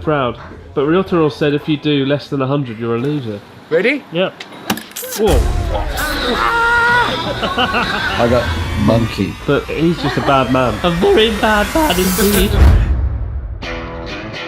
proud. But Ryotaro said if you do less than 100, you're a loser. Ready? Yep. Whoa. I got monkey. But he's just a bad man. A very bad man indeed.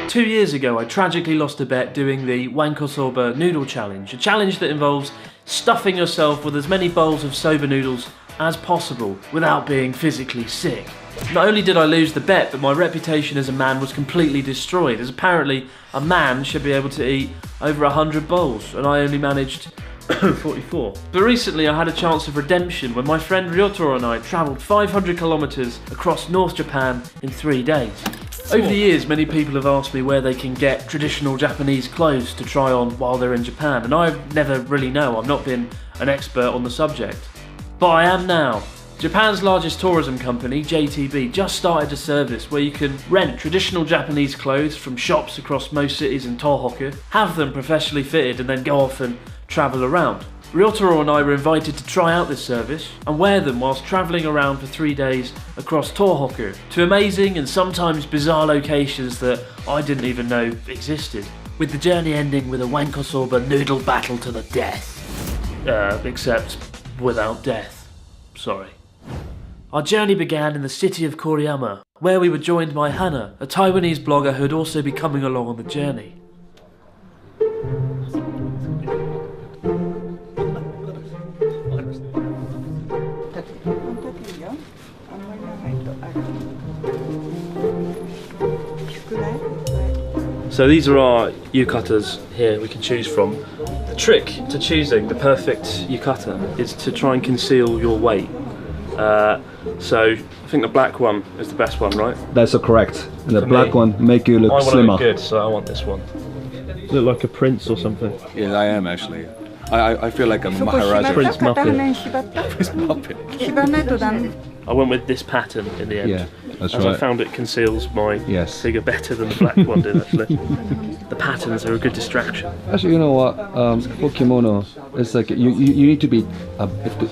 2 years ago, I tragically lost a bet doing the wankosoba noodle challenge. A challenge that involves stuffing yourself with as many bowls of soba noodles as possible without being physically sick. Not only did I lose the bet, but my reputation as a man was completely destroyed, as apparently a man should be able to eat over 100 bowls, and I only managed 44. But recently I had a chance of redemption when my friend Ryotaro and I travelled 500 kilometres across North Japan in 3 days. Over the years, many people have asked me where they can get traditional Japanese clothes to try on while they're in Japan, and I never really know. I've not been an expert on the subject. But I am now. Japan's largest tourism company, JTB, just started a service where you can rent traditional Japanese clothes from shops across most cities in Tohoku, have them professionally fitted, and then go off and travel around. Ryotaro and I were invited to try out this service and wear them whilst travelling around for 3 days across Tohoku to amazing and sometimes bizarre locations that I didn't even know existed, with the journey ending with a wankosoba noodle battle to the death. Except without death. Sorry. Our journey began in the city of Koriyama, where we were joined by Hana, a Taiwanese blogger who had also been coming along on the journey. So these are our yukatas here we can choose from. The trick to choosing the perfect yukata is to try and conceal your weight. So I think the black one is the best one, right? That's correct. And the For black me, one make you look I want to slimmer. look good, so I want this one. Look like a prince or something. Yeah, I am actually. I feel like a Maharaja. Prince Muppet. Prince Muppet. I went with this pattern in the end. Yeah, that's as right. I found it conceals my Yes. figure better than the black one did actually. The patterns are a good distraction. Actually, you know what? For kimono, it's like you need to be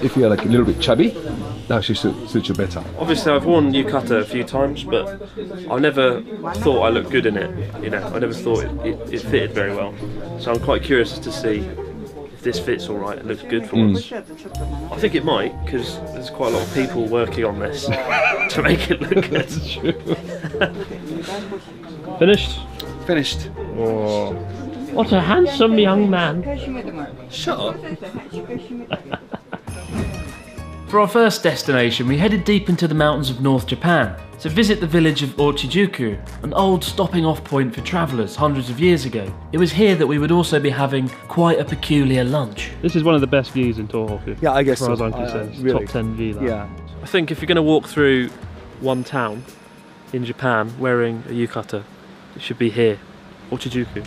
if you're like a little bit chubby, that actually suits you better. Obviously I've worn yukata a few times, but I never thought I looked good in it. You know, I never thought it fitted very well. So I'm quite curious to see if this fits all right and looks good for once. I think it might, because there's quite a lot of people working on this to make it look good. That's true. Finished? Finished. Oh, what a handsome young man. Shut up. For our first destination, we headed deep into the mountains of North Japan to visit the village of Ochijuku, an old stopping off point for travellers hundreds of years ago. It was here that we would also be having quite a peculiar lunch. This is one of the best views in Tohoku. Yeah, I guess as far so. as I'm concerned. It's really. top 10 view that. Yeah. I think if you're going to walk through one town in Japan wearing a yukata, it should be here, Ochijuku.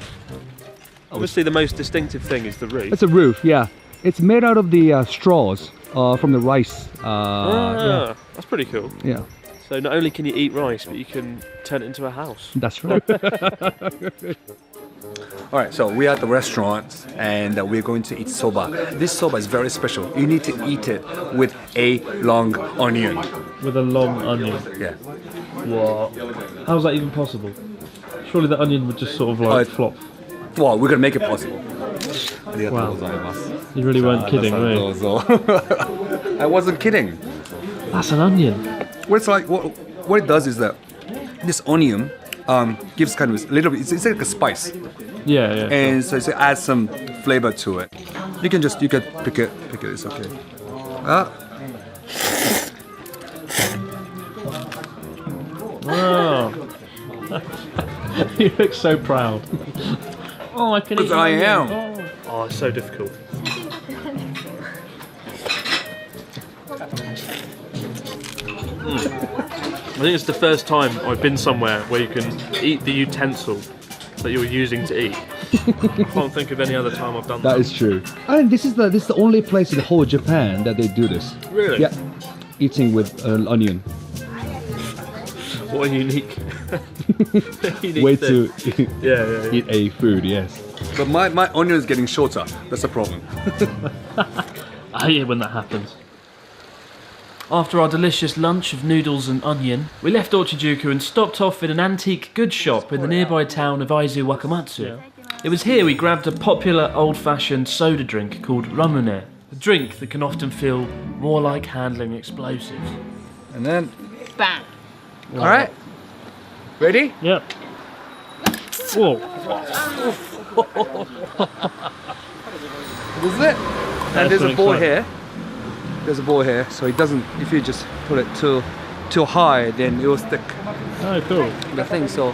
Obviously the most distinctive thing is the roof. It's a roof, yeah. It's made out of the straws from the rice. Yeah. That's pretty cool. Yeah, So not only can you eat rice, but you can turn it into a house. that's right. All right, so we're at the restaurant and we're going to eat soba. This soba is very special. You need to eat it with a long onion. With a long onion. Yeah. What? How's that even possible? Surely the onion would just sort of like flop. Well, we're gonna make it possible. Wow. You really weren't kidding, were you? I wasn't kidding. That's an onion. What it does is that this onion gives kind of a little bit. It's like a spice, Yeah. and so it adds some flavor to it. You can pick it. It's okay. Wow. You look so proud. Oh, I can eat I am. Oh, it's so difficult. I think it's the first time I've been somewhere where you can eat the utensil that you're using to eat. I can't think of any other time I've done that. That is true. And this is the only place in the whole Japan that they do this. Really? Yeah, eating with an onion. What a unique, Way thing. to Yeah. eat a food. Yes. But my onion is getting shorter. That's the problem. I hate it when that happens. After our delicious lunch of noodles and onion, we left Ochijuku and stopped off in an antique goods shop in the nearby town of Aizu Wakamatsu. It was here we grabbed a popular old-fashioned soda drink called ramune, a drink that can often feel more like handling explosives. And then, Bang. all right, ready? Yep. Whoa. This is it. And there's a ball here. There's a ball here, so it doesn't. If you just put it too high, then it will stick. Oh, cool. The thing. So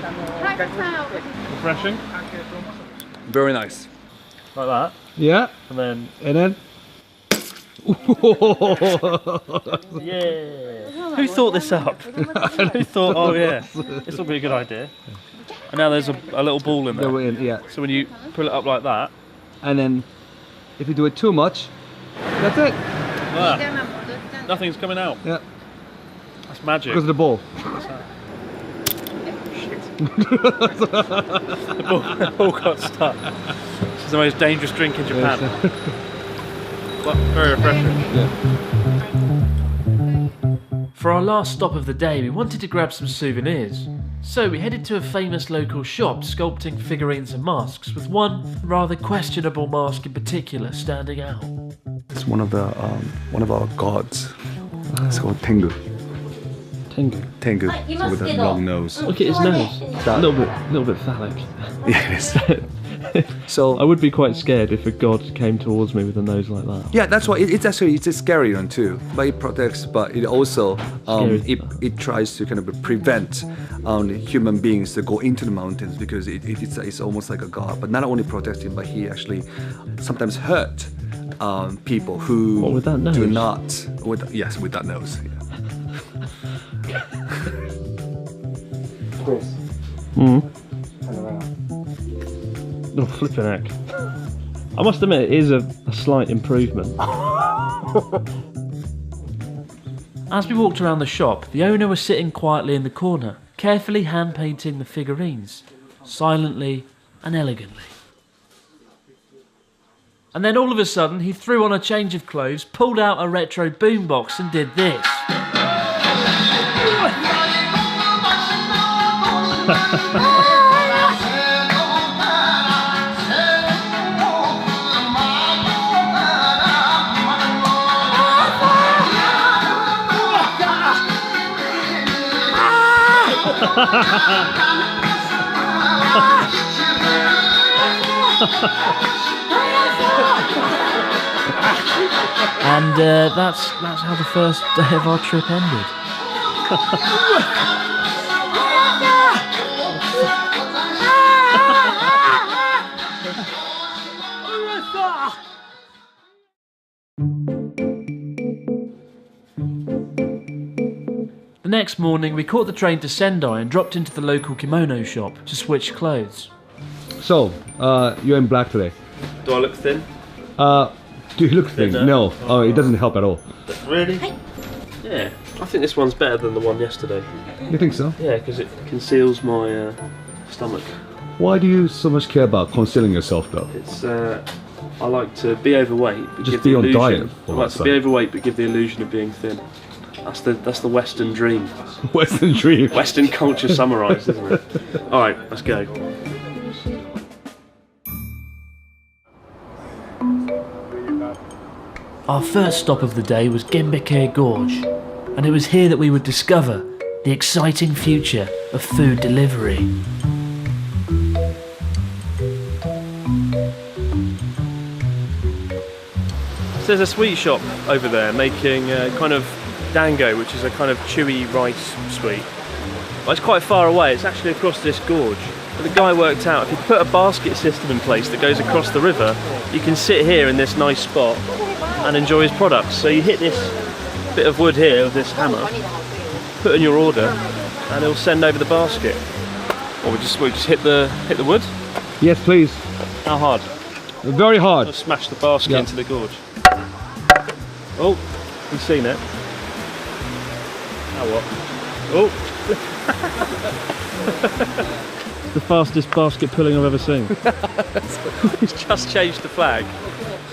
Refreshing. very nice. Like that. Yeah. And then... Yeah. Who thought this up? Who thought, oh yeah, this will be a good idea. And now there's a little ball in there. Yeah. So when you pull it up like that... And then, if you do it too much, that's it. Ah, nothing's coming out. Yeah. That's magic. Because of the ball. The ball got stuck. This is the most dangerous drink in Japan. But very refreshing. Yeah. For our last stop of the day, we wanted to grab some souvenirs. So we headed to a famous local shop sculpting figurines and masks, with one rather questionable mask in particular standing out. It's one of our gods. It's called Tengu. Tengu. Tengu. So with a long nose. Look at his nose. A little bit phallic. Yes. So I would be quite scared if a god came towards me with a nose like that. yeah, that's why it's a scary one too. But it protects, but it also it tries to kind of prevent human beings to go into the mountains because it's almost like a god. But not only protecting, but he actually sometimes hurt people who What, with that nose? do not. With that nose. Yeah. Oh, flipping heck. I must admit, it is a slight improvement. As we walked around the shop, the owner was sitting quietly in the corner, carefully hand-painting the figurines, silently and elegantly. And then all of a sudden, he threw on a change of clothes, pulled out a retro boombox and did this. And that's how the first day of our trip ended. The next morning, we caught the train to Sendai and dropped into the local kimono shop to switch clothes. So, you're in black today. Do I look thin? Do you look thin? Thinner? No. Oh, it doesn't help at all. Really? Yeah. I think this one's better than the one yesterday. You think so? Yeah, because it conceals my stomach. Why do you so much care about concealing yourself, though? It's I like to be overweight, but Just give be the on illusion. diet I all like that to be stuff. overweight, but give the illusion of being thin. That's the Western dream. Western dream. Western culture summarised, isn't it? All right, let's go. Our first stop of the day was Genbeke Gorge, and it was here that we would discover the exciting future of food delivery. So there's a sweet shop over there making kind of dango, which is a kind of chewy rice sweet. But it's quite far away, it's actually across this gorge. But the guy worked out, if you put a basket system in place that goes across the river, you can sit here in this nice spot and enjoy his products. So you hit this bit of wood here with this hammer, put in your order, and it'll send over the basket. Or we just hit the wood. Yes, please. How hard? Very hard. Just smash the basket into the gorge. Oh, we've seen it. Now what? Oh. The fastest basket pulling I've ever seen. He's just changed the flag.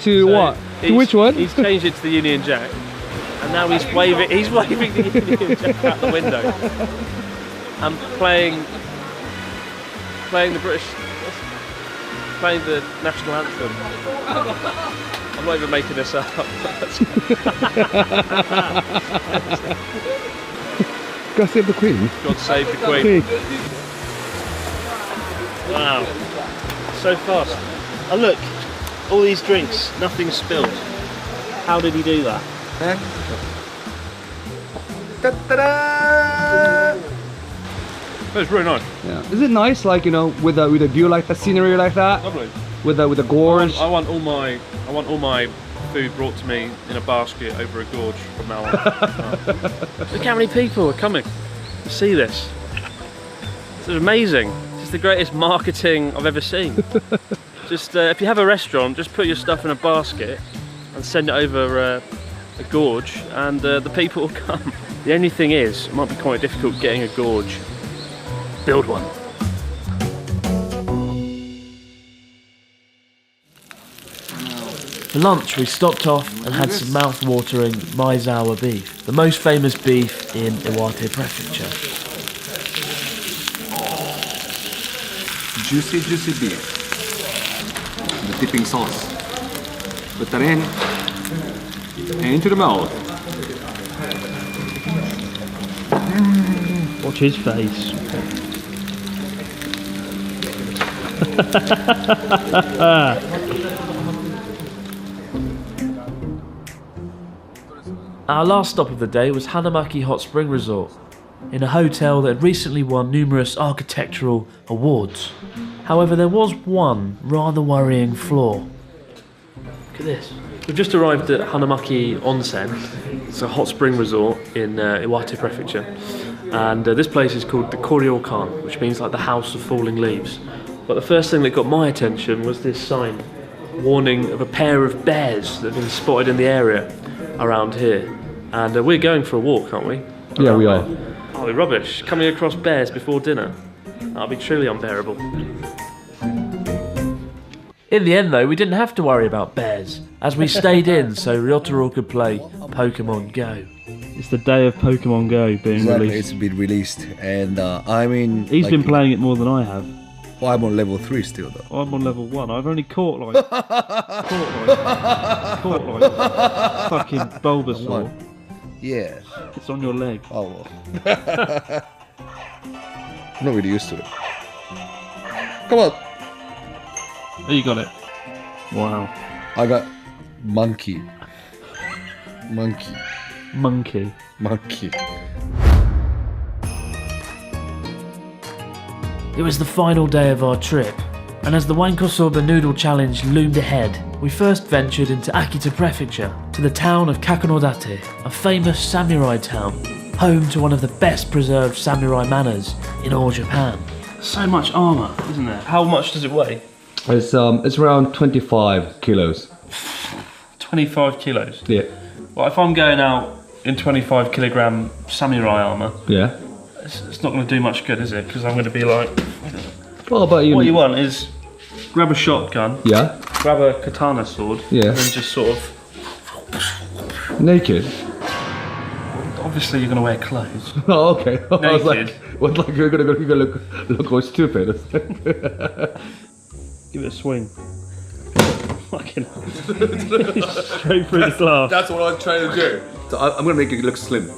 To So what? To which one? He's changed it to the Union Jack. And now he's waving the Union Jack out the window. And playing the national anthem. I'm not even making this up. God save the Queen. God save the Queen. Wow. So fast. And look, all these drinks, nothing spilled. How did he do that? It's really nice. Yeah. Is it nice, like, you know, with a view like that, scenery like that? Lovely. With a gorge. I want all my food brought to me in a basket over a gorge from now on. Look how many people are coming to see this. This is amazing. This is the greatest marketing I've ever seen. Just if you have a restaurant, just put your stuff in a basket and send it over a gorge, and the people will come. The only thing is, it might be quite difficult getting a gorge. Build one. For lunch, we stopped off and had some mouth-watering Maizawa beef, the most famous beef in Iwate Prefecture. Juicy, juicy beef. The dipping sauce. Put that in. And into the mouth. Watch his face. Our last stop of the day was Hanamaki Hot Spring Resort, in a hotel that had recently won numerous architectural awards. However, there was one rather worrying flaw. Look at this. We've just arrived at Hanamaki Onsen. It's a hot spring resort in Iwate Prefecture. And this place is called the Koryokan, which means like the House of Falling Leaves. But the first thing that got my attention was this sign warning of a pair of bears that have been spotted in the area around here. And we're going for a walk, aren't we? Yeah, we are. Oh, we're rubbish. Coming across bears before dinner. That'll be truly unbearable. In the end, though, we didn't have to worry about bears, as we stayed in so Ryotaro could play Pokemon Go. It's the day of Pokemon Go being Exactly, released. it's been released, and I mean... He's like, been playing it more than I have. Well, I'm on level 3 still, though. I'm on level 1. I've only caught like fucking Bulbasaur. Yeah. It's on your leg. Oh, well. I'm not really used to it. Come on. Oh, you got it. Wow. I got monkey. Monkey. Monkey. Monkey. It was the final day of our trip, and as the Wankosoba Noodle Challenge loomed ahead, we first ventured into Akita Prefecture, to the town of Kakonodate, a famous samurai town, home to one of the best preserved samurai manors in all Japan. So much armour, isn't there? How much does it weigh? It's around 25 kilos. 25 kilos? Yeah. Well, if I'm going out in 25 kilogram samurai armour, Yeah. it's not going to do much good, is it? Because I'm going to be like... Well, but What you want is grab a shotgun, Yeah. grab a katana sword, Yeah. and then just sort of... Naked. Obviously you're going to wear clothes. Oh, okay. I was like, Naked. what? Like you're gonna look all stupid. Give it a swing. Fucking straight through the glass. That's what I was trying to do. So I'm gonna make it look slimmer.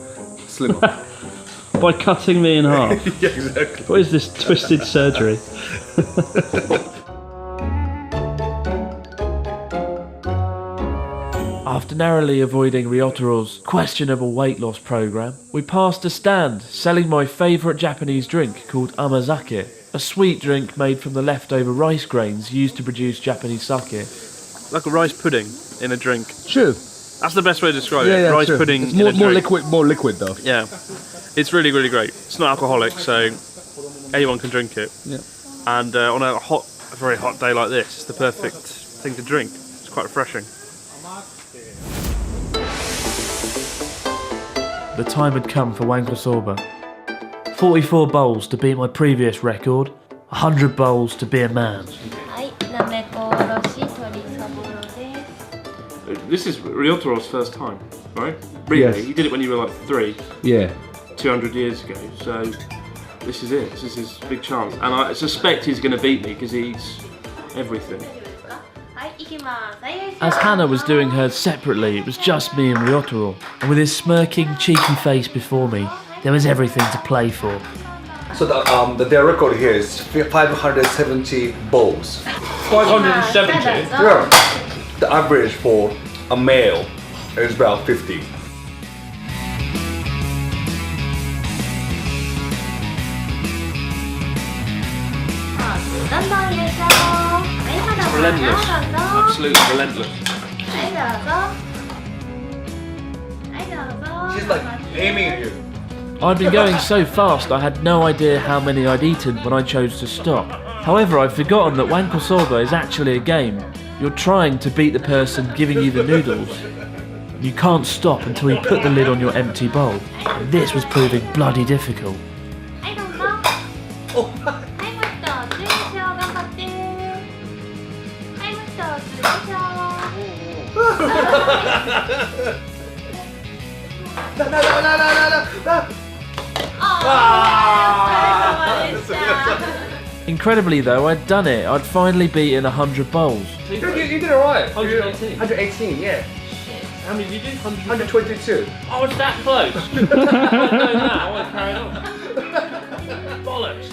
By cutting me in half. Yeah, exactly. What is this twisted surgery? After narrowly avoiding Ryotaro's questionable weight loss program, we passed a stand selling my favourite Japanese drink called amazake, a sweet drink made from the leftover rice grains used to produce Japanese sake. Like a rice pudding in a drink. True. That's the best way to describe it. Yeah, Rice true. pudding It's in a drink. more liquid though. Yeah, it's really, really great. It's not alcoholic, so anyone can drink it. Yeah. And on a very hot day like this, it's the perfect thing to drink. It's quite refreshing. The time had come for Wankosoba. 44 bowls to beat my previous record, 100 bowls to be a man. This is Ryotaro's first time. right? Really? Yes. You did it when you were like 3, Yeah. 200 years ago. So this is it. This is his big chance. And I suspect he's going to beat me because he's everything. As Hannah was doing hers separately, it was just me and Ryotaro. And with his smirking, cheeky face before me, there was everything to play for. So their record here is 570 bowls. 570? Yeah. The average for a male is about 50. Relentless. Absolutely relentless. She's like aiming at you. I'd been going so fast I had no idea how many I'd eaten when I chose to stop. However, I'd forgotten that wanko soba is actually a game. You're trying to beat the person giving you the noodles. You can't stop until you put the lid on your empty bowl. And this was proving bloody difficult. Incredibly though, I'd done it. I'd finally beaten 100 bowls. You did it right. 118. 118, yeah. How many did you do? 122. I was that close. I didn't know that. I want to carry on. Bollocks.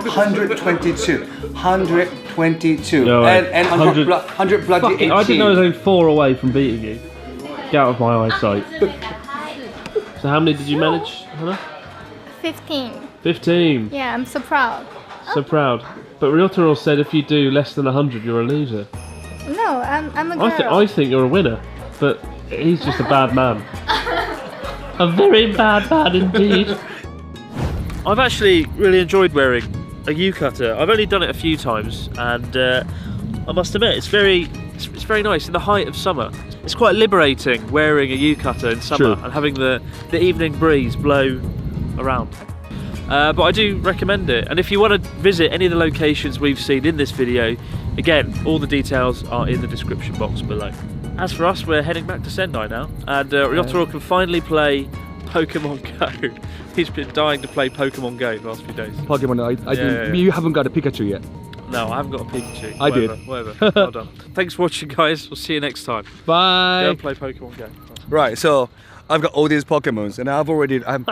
122. 122. No, and 100 bloody 18. I didn't know I was only 4 away from beating you. Get out of my eyesight. So how many did you manage, Hannah? 15. 15. Yeah, I'm so proud. So proud. But Ryotaro said if you do less than 100, you're a loser. No, I'm a girl. I think you're a winner, but he's just a bad man. A very bad man indeed. I've actually really enjoyed wearing a U-cutter. I've only done it a few times, and I must admit it's very nice in the height of summer. It's quite liberating wearing a U-cutter in summer and having the evening breeze blow around. But I do recommend it, and if you want to visit any of the locations we've seen in this video, again, all the details are in the description box below. As for us, we're heading back to Sendai now, and Ryotaro can finally play Pokemon Go. He's been dying to play Pokemon Go the last few days. Pokemon, I didn't. You haven't got a Pikachu yet. No, I haven't got a Pikachu. I did. Whatever. Well done. Thanks for watching, guys. We'll see you next time. Bye. Go and play Pokemon Go. Right, so I've got all these Pokemons and I'm